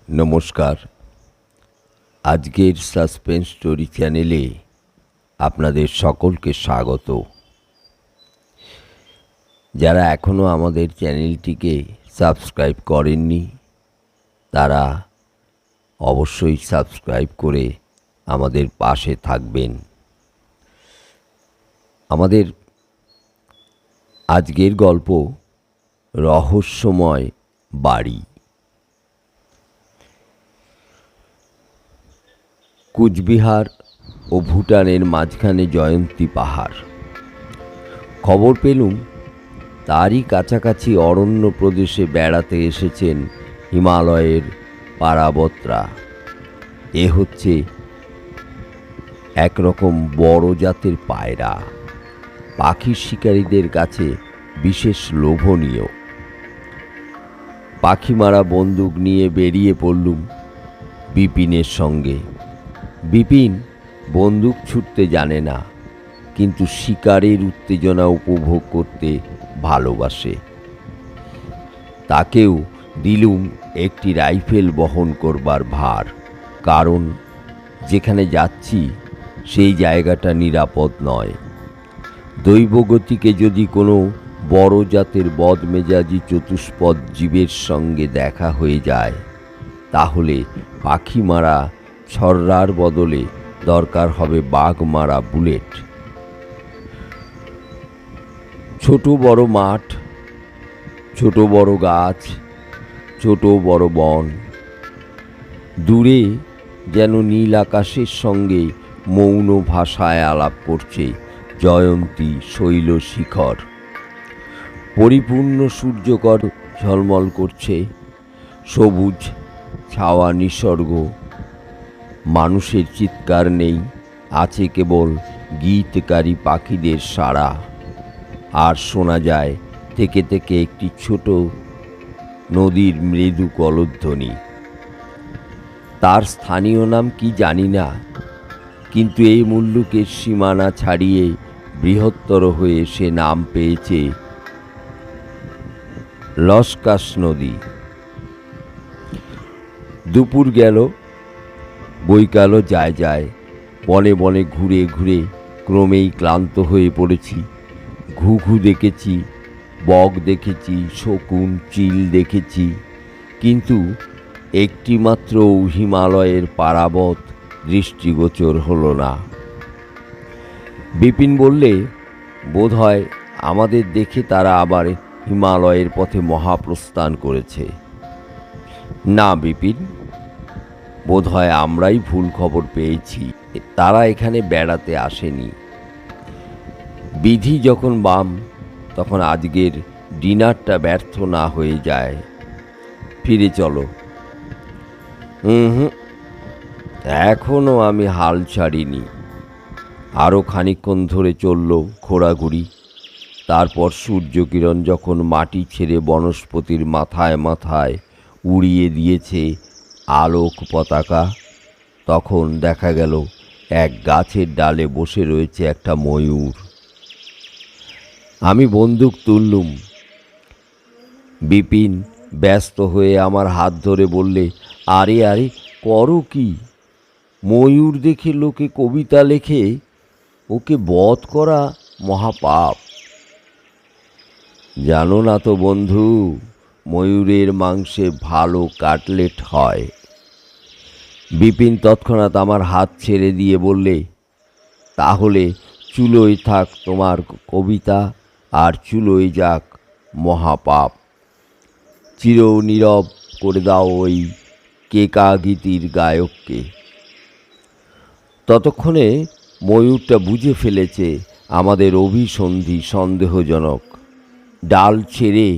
নমস্কার। আজকের suspense story চ্যানেলে আপনাদের সকলকে স্বাগত। যারা এখনও আমাদের চ্যানেলটিকে সাবস্ক্রাইব করেননি তারা অবশ্যই সাবস্ক্রাইব করে আমাদের পাশে থাকবেন। আমাদের আজকের গল্প রহস্যময় বাড়ি। কুচবিহার ও ভুটানের মাঝখানে জয়ন্তী পাহাড়। খবর পেলুম তারই কাছাকাছি অরণ্য প্রদেশে বেড়াতে এসেছেন হিমালয়ের পারাবতরা। এ হচ্ছে একরকম বড় জাতের পায়রা, পাখি শিকারীদের কাছে বিশেষ লোভনীয়। পাখি মারা বন্দুক নিয়ে বেরিয়ে পড়লুম বিপিনের সঙ্গে। বিপিন বন্দুক ছুটতে জানে না, কিন্তু শিকারের উত্তেজনা উপভোগ করতে ভালোবাসে। তাকেও দিলুম একটি রাইফেল বহন করবার ভার, কারণ যেখানে যাচ্ছি সেই জায়গাটা নিরাপদ নয়। দৈবগতিকে যদি কোনো বড় জাতের বদমেজাজি চতুষ্পদ জীবের সঙ্গে দেখা হয়ে যায়, তাহলে পাখি মারা ছর্রার বদলে দরকার হবে বাঘ মারা বুলেট। ছোট বড় মাঠ, ছোট বড় গাছ, ছোট বড় বন, দূরে যেন নীল আকাশের সঙ্গে মৌন ভাষায় আলাপ করছে জয়ন্তী শৈল শিখর। পরিপূর্ণ সূর্যকর ঝলমল করছে, সবুজ ছাওয়া নিসর্গ। মানুষের চিৎকার নেই, আছে কেবল গীতকারী পাখিদের সাড়া। আর শোনা যায় থেকে থেকে একটি ছোট নদীর মৃদু কলধ্বনি। তার স্থানীয় নাম কি জানি না, কিন্তু এই মুল্লুকের সীমানা ছাড়িয়ে বৃহত্তর হয়ে সে নাম পেয়েছে লস্কাস নদী। দুপুর গেল, বৈকালও যায় যায়। বনে বনে ঘুরে ঘুরে ক্রমেই ক্লান্ত হয়ে পড়েছি। ঘুঘু দেখেছি, বক দেখেছি, শকুন, চিল দেখেছি, কিন্তু একটিমাত্র হিমালয়ের পারাবত দৃষ্টিগোচর হলো না। বিপিন বললে, বোধ হয় আমাদের দেখে তারা আবার হিমালয়ের পথে মহাপ্রস্থান করেছে। না বিপিন, বোধ হয় আমরাই ভুল খবর পেয়েছি। তারা এখানে বেড়াতে আসেনি। বিধি যখন বাম, তখন আজকের ডিনারটা ব্যর্থ না হয়ে যায়। ফিরে চলো। এখনো আমি হাল ছাড়িনি। আরও খানিকক্ষণ ধরে চলল ঘোরাঘুরি। তারপর সূর্যকিরণ যখন মাটি ছেড়ে বনস্পতির মাথায় মাথায় উড়িয়ে দিয়েছে আলোক পতাকা, তখন দেখা গেল এক গাছের ডালে বসে রয়েছে একটা ময়ূর। আমি বন্দুক তুললুম। বিপিন ব্যস্ত হয়ে আমার হাত ধরে বললে, আরে আরে করো কি? ময়ূর দেখে লোকে কবিতা লেখে, ওকে বধ করা মহাপাপ। জানো না তো বন্ধু, ময়ূরের মাংসে ভালো কাটলেট হয়। বিপিন তৎক্ষণাৎ আমার হাত ছেড়ে দিয়ে বললে, তাহলে চুলোয় থাক তোমার কবিতা, আর চুলোয় যাক মহাপাপ। চির নীরব করে দাও ওই কেকা গীতির গায়ককে। ততক্ষণে ময়ূরটা বুঝে ফেলেছে আমাদের অভিসন্ধি সন্দেহজনক। ডাল ছেড়ে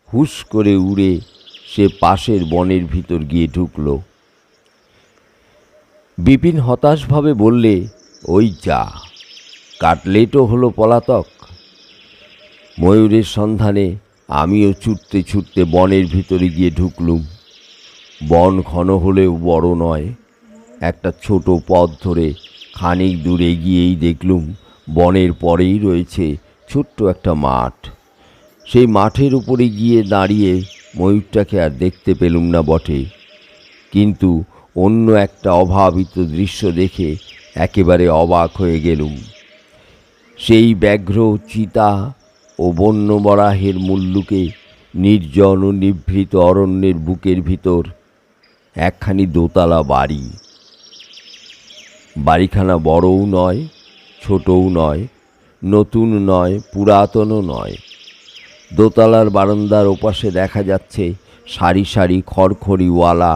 হুস করে উড়ে সে পাশের বনের ভিতর গিয়ে ঢুকল। বিপিন হতাশভাবে বললে, ওই যা, কাটলেটও হলো পলাতক। ময়ূরের সন্ধানে আমিও ছুটতে ছুটতে বনের ভিতরে গিয়ে ঢুকলুম। বন ঘন হলেও বড় নয়। একটা ছোট পথ ধরে খানিক দূরে গিয়েই দেখলুম বনের পরেই রয়েছে ছোট্ট একটা মাঠ। সেই মাঠের উপরে গিয়ে দাঁড়িয়ে ময়ূরটাকে আর দেখতে পেলুম না বটে, কিন্তু অন্য একটা অভাবিত দৃশ্য দেখে একেবারে অবাক হয়ে গেলুম। সেই ব্যাঘ্র, চিতা ও বন্য বরাহের মুল্লুকে নির্জন ও নিভৃত অরণ্যের বুকের ভিতর একখানি দোতলা বাড়ি। বাড়িখানা বড়ও নয়, ছোটও নয়, নতুন নয়, পুরাতনও নয়। দোতলার বারান্দার ওপাশে দেখা যাচ্ছে সারি সারি খড়খড়িওয়ালা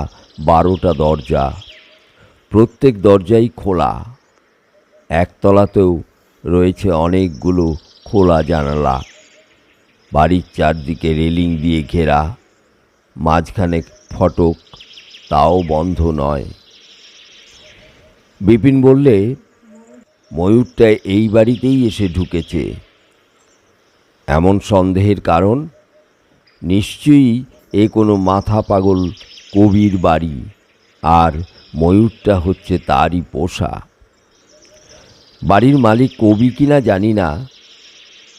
12টা দরজা। প্রত্যেক দরজাই খোলা। একতলাতেও রয়েছে অনেকগুলো খোলা জানালা। বাড়ির চারদিকে রেলিং দিয়ে ঘেরা, মাঝখানে ফটক, তাও বন্ধ নয়। বিপিন বললে, ময়ূরটা এই বাড়িতেই এসে ঢুকেছে। এমন সন্দেহের কারণ? নিশ্চয়ই এ কোনো মাথা পাগল কবির বাড়ি, আর ময়ূরটা হচ্ছে তারই পোষা। বাড়ির মালিক কবি কিনা জানি না,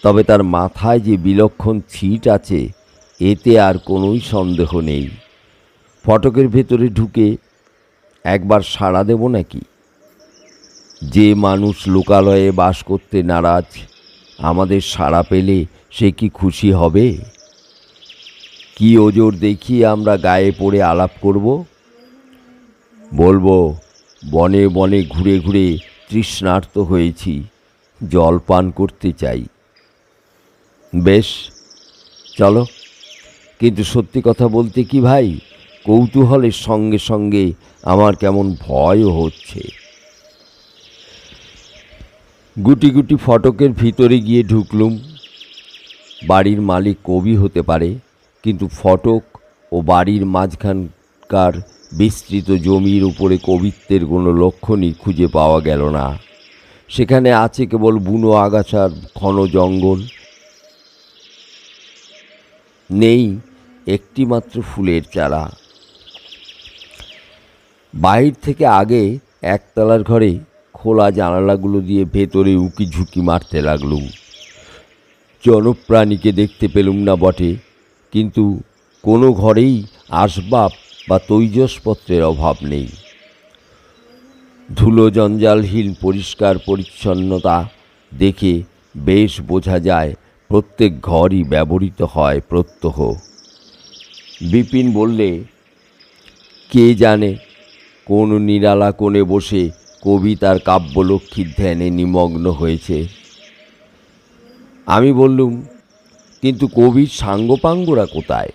তবে তার মাথায় যে বিলক্ষণ ছিট আছে এতে আর কোনোই সন্দেহ নেই। ফটকের ভেতরে ঢুকে একবার সাড়া দেব নাকি? যে মানুষ লোকালয়ে বাস করতে নারাজ আমাদের সাড়া পেলে সে কি খুশি হবে? কি ওজোর দেখিয়ে আমরা গায়ে পড়ে আলাপ করব? বলবো, বনে বনে ঘুরে ঘুরে তৃষ্ণার্ত হয়েছি, জল পান করতে চাই। বেশ, চলো। কিন্তু সত্যি কথা বলতে কি ভাই, কৌতূহলের সঙ্গে সঙ্গে আমার কেমন ভয়ও হচ্ছে। গুটি গুটি ফটকের ভিতরে গিয়ে ঢুকলুম। বাড়ির মালিক কবি হতে পারে, কিন্তু ফটক ও বাড়ির মাঝখানকার বিস্তৃত জমির উপরে কবিত্বের কোনো লক্ষণই খুঁজে পাওয়া গেল না। সেখানে আছে কেবল বুনো আগাছার ঘন জঙ্গল। নেই একটিমাত্র ফুলের চারা। বাহির থেকে আগে একতলার ঘরে খোলা জানালাগুলো দিয়ে ভেতরে উঁকি ঝুঁকি মারতে লাগলুম। জনপ্রাণীকে দেখতে পেলুম না বটে, কিন্তু কোনো ঘরেই আসবাব বা তৈজসপত্রের অভাব নেই। ধুলো জঞ্জালহীন পরিষ্কার পরিচ্ছন্নতা দেখে বেশ বোঝা যায় প্রত্যেক ঘরই ব্যবহৃত হয় প্রত্যহ। বিপিন বললে, কে জানে কোন নিরালা কোণে বসে কবি তার কাব্যলক্ষ্মীর ধ্যানে নিমগ্ন হয়েছে। আমি বললুম, কিন্তু কবির সাঙ্গপাঙ্গরা কোথায়?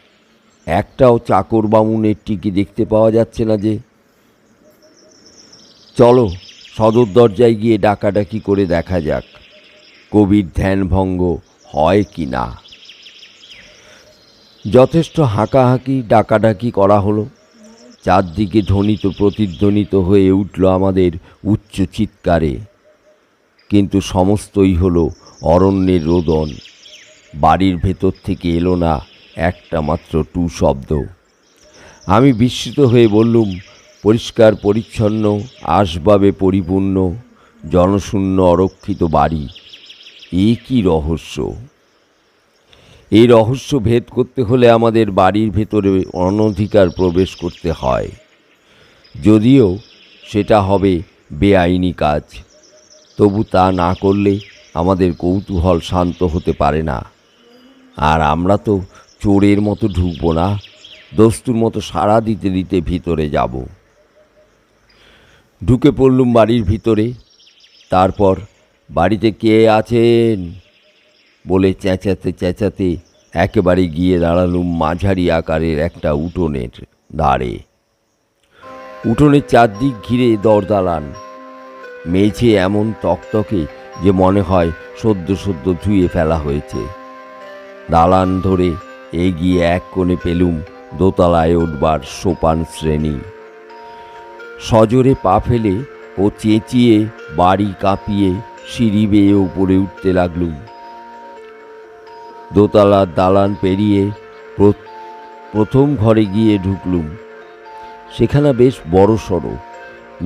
একটাও চাকর বামুনের টিকি দেখতে পাওয়া যাচ্ছে না যে। চলো সদর দরজায় গিয়ে ডাকাডাকি করে দেখা যাক কবির ধ্যানভঙ্গ হয় কি না। যথেষ্ট হাঁকাহাঁকি ডাকাডাকি করা হলো। চারদিকে ধ্বনিত প্রতিধ্বনিত হয়ে উঠল আমাদের উচ্চ চিৎকারে, কিন্তু সমস্তই হলো অরণ্যের রোদন। বাড়ির ভেতর থেকে এলো না একটা মাত্র টু শব্দ। আমি বিস্মিত হয়ে বললুম, পরিষ্কার পরিচ্ছন্ন, আসবাবে পরিপূর্ণ, জনশূন্য অরক্ষিত বাড়ি, এ কি রহস্য? এই রহস্য ভেদ করতে হলে আমাদের বাড়ির ভেতরে অনধিকার প্রবেশ করতে হয়, যদিও সেটা হবে বেআইনি কাজ। তবু তা না করলে আমাদের কৌতূহল শান্ত হতে পারে না। আর আমরা তো চোরের মতো ঢুকবো না, দস্তুর মতো সাড়া দিতে দিতে ভিতরে যাব। ঢুকে পড়লুম বাড়ির ভিতরে। তারপর, বাড়িতে কে আছেন বলে চেঁচাতে চেঁচাতে একেবারে গিয়ে দাঁড়ালুম মাঝারি আকারের একটা উঠোনের ধারে। উঠোনের চারদিক ঘিরে দরদালান। মেঝে এমন তকতকে যে মনে হয় সদ্য সদ্য ধুয়ে ফেলা হয়েছে। দালান ধরে এগিয়ে এক কোণে পেলুম দোতলায় উঠবার সোপান শ্রেণী। সজোরে পা ফেলে ও চেঁচিয়ে বাড়ি কাঁপিয়ে সিঁড়ি বেয়ে উপরে উঠতে লাগলুম। দোতলার দালান পেরিয়ে প্রথম ঘরে গিয়ে ঢুকলুম। সেখানে বেশ বড় সড়ো,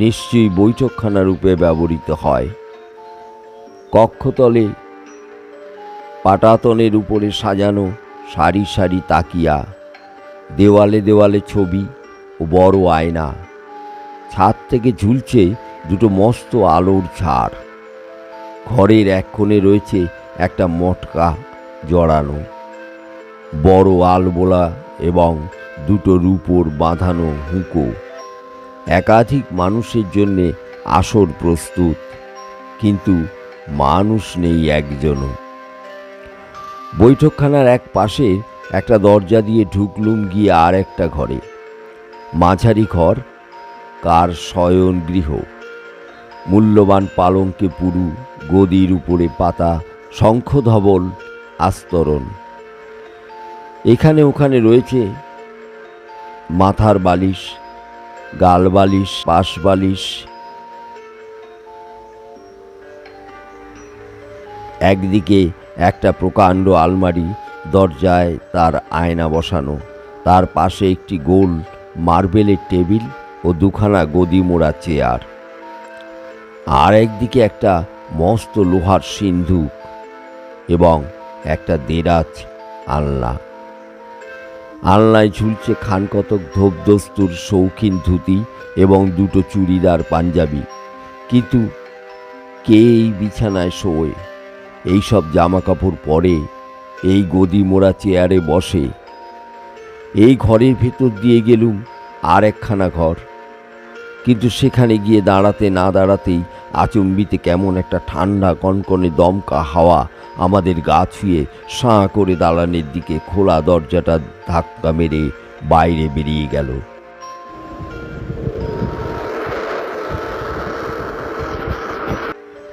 নিশ্চয়ই বৈঠকখানা রূপে ব্যবহৃত হয়। কক্ষতলে পাটাতনের উপরে সাজানো সারি সারি তাকিয়া, দেওয়ালে দেওয়ালে ছবি, ও বড় আয়না। ছাদ থেকে ঝুলছে দুটো মস্ত আলোর ঝাড়। ঘরের এক কোণে রয়েছে একটা মটকা জড়ানো, বড় আলবোলা এবং দুটো রূপোর বাঁধানো হুঁকো। একাধিক মানুষের জন্যে আসর প্রস্তুত, কিন্তু মানুষ নেই একজনও। বৈঠকখানার এক পাশে একটা দরজা দিয়ে ঢুকলুম গিয়ে আর একটা ঘরে। মাঝারি ঘর, কার শয়ন গৃহ। মূল্যবান পালঙ্কে পুরু, গদির উপরে পাতা শঙ্খধবল আস্তরণ। এখানে ওখানে রয়েছে মাথার বালিশ, গাল বালিশ, পাশ বালিশ। একদিকে একটা প্রকাণ্ড আলমারি, দরজায় তার আয়না বসানো, তার পাশে একটি গোল মার্বেলের টেবিল ও দুখানা গদি মোড়া চেয়ার। আর একদিকে একটা মস্ত লোহার সিন্ধুক এবং একটা দেরাজ আলনা। আলনায় ঝুলছে খানকতক ধোপদস্তুর শৌখিন ধুতি এবং দুটো চুড়িদার পাঞ্জাবি। কিন্তু কে এই বিছানায় শোয়, এইসব জামা কাপড় পরে, এই গদি মোড়া চেয়ারে বসে? এই ঘরের ভেতর দিয়ে গেলুম আর একখানা ঘর, কিন্তু সেখানে গিয়ে দাঁড়াতে না দাঁড়াতেই আচম্বিতে কেমন একটা ঠান্ডা কনকনে দমকা হাওয়া আমাদের গা ছুঁয়ে সাঁ করে দালানের দিকে খোলা দরজাটা ধাক্কা মেরে বাইরে বেরিয়ে গেল।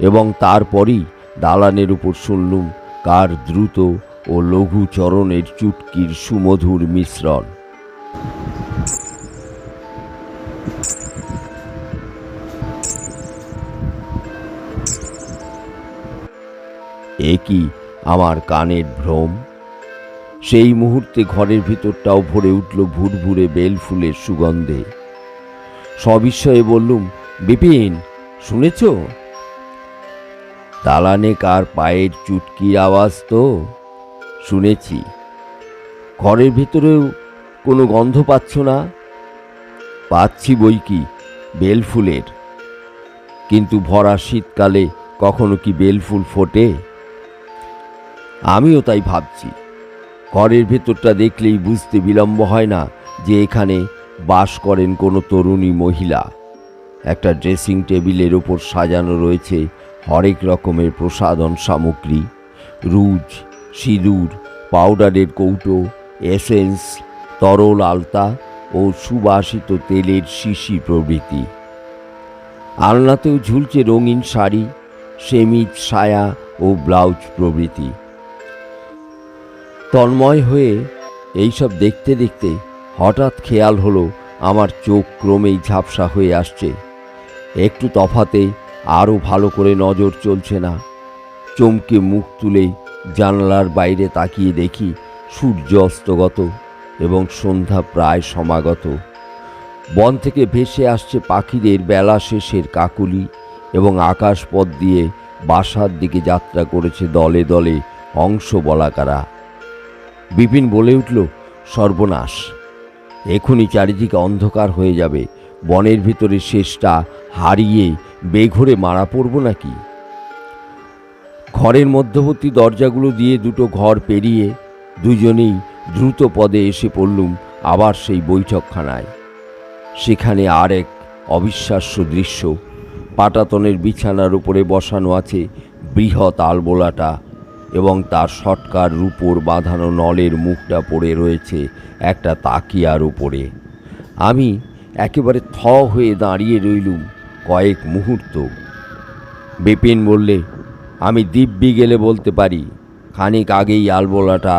এবং তারপরই দালানের উপর শুনলুম কার দ্রুত ও লঘু চরণের চুটকির সুমধুর মিশ্রণ। এ কি আমার কানের ভ্রম? সেই মুহূর্তে ঘরের ভিতরটাও ভরে উঠল ভুরভুরে বেলফুলের সুগন্ধে। সবিস্ময়ে বললুম, বিপিন, শুনেছ? দালানে কার পায়ের চুটকির আওয়াজ তো শুনেছি। ঘরের ভিতরেও কোনো গন্ধ পাচ্ছ না? পাচ্ছি বই কি, বেলফুলের। কিন্তু ভরা শীতকালে কখনো কি বেলফুল ফোটে? আমিও তাই ভাবছি। ঘরের ভেতরটা দেখলেই বুঝতে বিলম্ব হয় না যে এখানে বাস করেন কোনো তরুণী মহিলা। একটা ড্রেসিং টেবিলের ওপর সাজানো রয়েছে হরেক রকমের প্রসাধন সামগ্রী, রুজ, সিঁদুর, পাউডারের কৌটো, এসেন্স, তরল আলতা ও সুবাসিত তেলের শিশি প্রভৃতি। আলনাতেও ঝুলছে রঙিন শাড়ি, সেমিজ, সায়া ও ব্লাউজ প্রভৃতি। তন্ময় হয়ে এইসব দেখতে দেখতে হঠাৎ খেয়াল হলো আমার চোখ ক্রমেই ঝাপসা হয়ে আসছে। একটু তফাতে আরও ভালো করে নজর চলছে না। চমকে মুখ তুলে জানালার বাইরে তাকিয়ে দেখি সূর্য অস্তগত এবং সন্ধ্যা প্রায় সমাগত। বন থেকে ভেসে আসছে পাখিদের বেলা শেষের কাকলি এবং আকাশপথ দিয়ে বাসার দিকে যাত্রা করেছে দলে দলে হংস বলাকারা। বিপিন বলে উঠল, সর্বনাশ! এখনই চারিদিকে অন্ধকার হয়ে যাবে। বনের ভিতরে শেষটা হারিয়ে বেঘরে মারা পড়ব নাকি? ঘরের মধ্যবর্তী দরজাগুলো দিয়ে দুটো ঘর পেরিয়ে দুজনেই দ্রুত পদে এসে পড়লুম আবার সেই বৈঠকখানায়। সেখানে আর এক অবিশ্বাস্য দৃশ্য। পাটাতনের বিছানার উপরে বসানো আছে বৃহৎ আলবোলাটা এবং তার সটকার রূপোর বাঁধানো নলের মুখটা পড়ে রয়েছে একটা তাকিয়ার উপরে। আমি একেবারে থ হয়ে দাঁড়িয়ে রইলুম কয়েক মুহূর্ত। বিপিন বললে, আমি দিব্যি গেলে বলতে পারি খানিক আগেই আলবোলাটা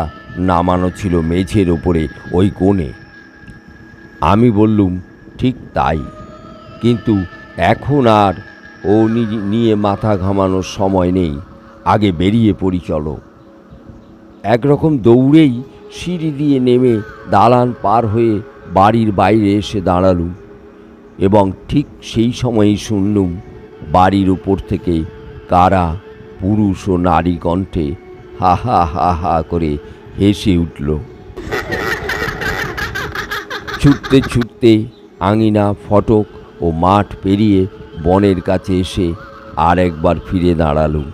নামানো ছিল মেঝের ওপরে ওই কোণে। আমি বললুম, ঠিক তাই, কিন্তু এখন আর ও নিয়ে মাথা ঘামানোর সময় নেই, আগে বেরিয়ে পড়ি চলো। একরকম দৌড়েই সিঁড়ি দিয়ে নেমে দালান পার হয়ে বাড়ির বাইরে এসে দাঁড়ালুম এবং ঠিক সেই সময়ই শুনলুম বাড়ির উপর থেকে কারা পুরুষ ও নারী কণ্ঠে হা হা হা হা করে হেসে উঠল। ছুটতে ছুটতে আঙিনা, ফটক ও মাঠ পেরিয়ে বনের কাছে এসে আর একবার ফিরে দাঁড়ালুম।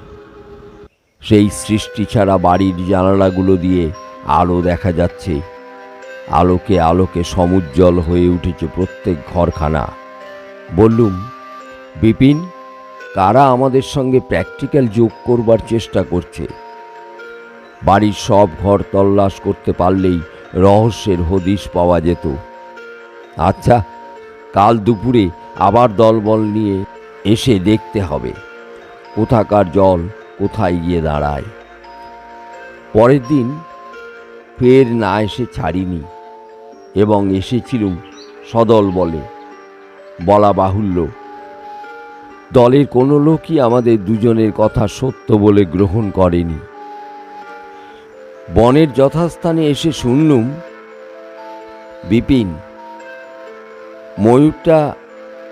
সেই সৃষ্টি ছাড়া বাড়ির জানালাগুলো দিয়ে আলো দেখা যাচ্ছে। আলোকে আলোকে সমুজ্জ্বল হয়ে উঠেছে প্রত্যেক ঘরখানা। বললুম, বিপিন, কারা আমাদের সঙ্গে প্র্যাকটিক্যাল যোগ করবার চেষ্টা করছে? বাড়ির সব ঘর তল্লাশ করতে পারলেই রহস্যের হদিশ পাওয়া যেত। আচ্ছা, কাল দুপুরে আবার দলবল নিয়ে এসে দেখতে হবে কোথাকার জল কোথায় গিয়ে দাঁড়ায়। পরের দিন ফের না এসে ছাড়িনি এবং এসেছিলুম সদল বলে। বলা বাহুল্য, দলের কোনো লোকই আমাদের দুজনের কথা সত্য বলে গ্রহণ করেনি। বনের যথাস্থানে এসে শুনলুম, বিপিন, ময়ূরটা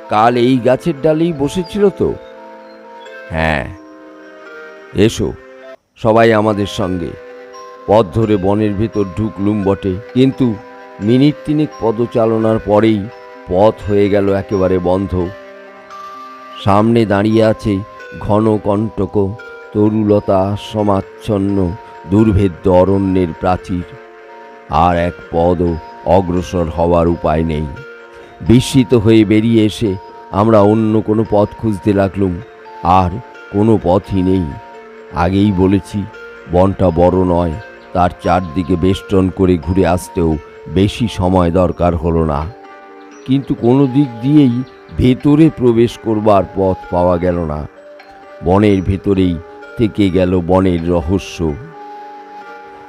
কাল এই গাছের ডালেই বসেছিল তো? হ্যাঁ। এসো সবাই আমাদের সঙ্গে। পথ ধরে বনের ভেতর ঢুকলুম বটে, কিন্তু মিনিট তিনেক পদচালনার পরেই পথ হয়ে গেল একেবারে বন্ধ। সামনে দাঁড়িয়ে আছে ঘন কণ্টক তরুলতা সমাচ্ছন্ন দুর্ভেদ্য অরণ্যের প্রাচীর। আর এক পদও অগ্রসর হওয়ার উপায় নেই। বিস্মিত হয়ে বেরিয়ে এসে আমরা অন্য কোনো পথ খুঁজতে লাগলুম, আর কোনো পথই নেই। আগেই বলেছি, বনটা বড় নয়, তার চারদিকে বেষ্টন করে ঘুরে আসতেও বেশি সময় দরকার হলো না। কিন্তু কোনো দিক দিয়েই ভেতরে প্রবেশ করবার পথ পাওয়া গেল না। বনের ভেতরেই থেকে গেল বনের রহস্য।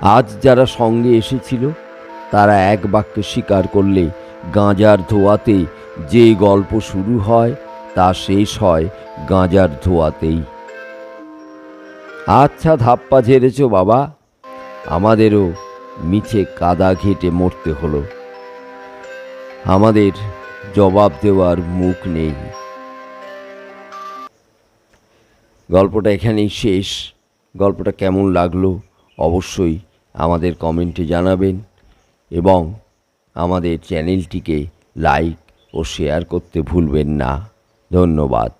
আজ যারা সঙ্গে এসেছিল তারা এক বাক্যে স্বীকার করলে গাঁজার ধোঁয়াতে যে গল্প শুরু হয় তা শেষ হয় গাঁজার ধোঁয়াতেই। আচ্ছা, ধাপ্পা ঝেড়েছ বাবা, আমাদেরও মিছে কাদা ঘেঁটে মরতে হলো। আমাদের জবাব দেওয়ার মুখ নেই। গল্পটা এখানেই শেষ। গল্পটা কেমন লাগলো অবশ্যই আমাদের কমেন্টে জানাবেন এবং আমাদের চ্যানেলটিকে লাইক ও শেয়ার করতে ভুলবেন না। ধন্যবাদ।